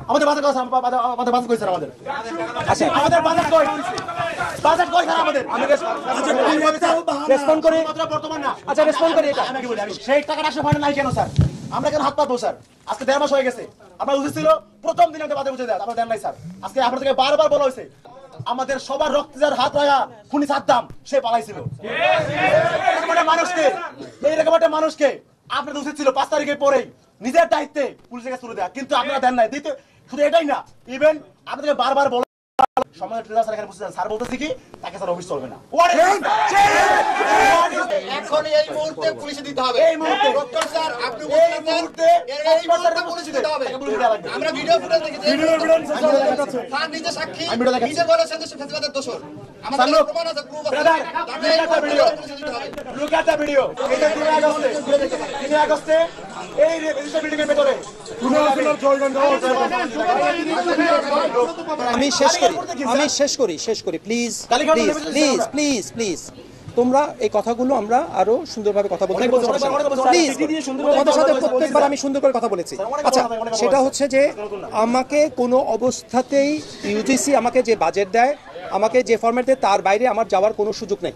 আমাদের বাজেট কই আমাদের বাজেট কই স্যার আমাদের আচ্ছা আমাদের বাজেট কই স্যার আমাদের আমি রেসপন্ড করি বর্তমান না আচ্ছা রেসপন্ড করি এটা আমি কি বলি আমি সেই টাকাটা আসলে ফান্ড নাই কেন স্যার আমরা কেন হাত পাতবো স্যার আজকে 1.5 মাস হয়ে গেছে আপনার উচিত ছিল প্রথম দিনে আমাদের বাজেট বুঝে দেয় আপনারা দেন নাই স্যার আজকে আপনাদের থেকে বারবার বলা হয়েছে আমাদের সবার রক্তে যার হাত লাগা খুনি সাদ্দাম সে পালাইছিল মানুষকে এইরকম একটা মানুষকে আপনাদের উচিত ছিল 5 তারিখের পরেই নিজের দায়িত্বে পুলিশের কাছে তুলে দেয়া কিন্তু আপনারা দেন নাই দিতে শুধু এটাই না ইভেন আপনাদেরকে বারবার বলা সমাজের ট্রেজার স্যার এখানে বসে স্যার বলতেছি কি তাকে স্যার অফিস চলবে না এখন এই মুহূর্তে পুলিশে দিতে হবে এই মুহূর্তে ডক্টর স্যার আপনি এই মুহূর্তে পুলিশে দিতে হবে আমরা ভিডিও ফুটেজ দেখেছি স্যার নিজে সাক্ষী নিজে বলেছেন যে ফেসবুকের দোষর আমাদের প্রমাণ আছে প্রুফ আছে তাহলে এই ভিডিও পুলিশে দিতে হবে লুক এট দ্য ভিডিও এটা 3 আগস্টে এই রেজিস্টার বিল্ডিং এর ভিতরে আমি শেষ করি প্লিজ প্লিজ প্লিজ প্লিজ তোমরা এই কথাগুলো আমরা আরো সুন্দরভাবে কথা বলতে প্লিজ তোমাদের সাথে প্রত্যেকবার আমি সুন্দর করে কথা বলেছি আচ্ছা সেটা হচ্ছে যে আমাকে কোনো অবস্থাতেই ইউজিসি আমাকে যে বাজেট দেয় আমাকে যে ফরম্যাট দেয় তার বাইরে আমার যাওয়ার কোনো সুযোগ নেই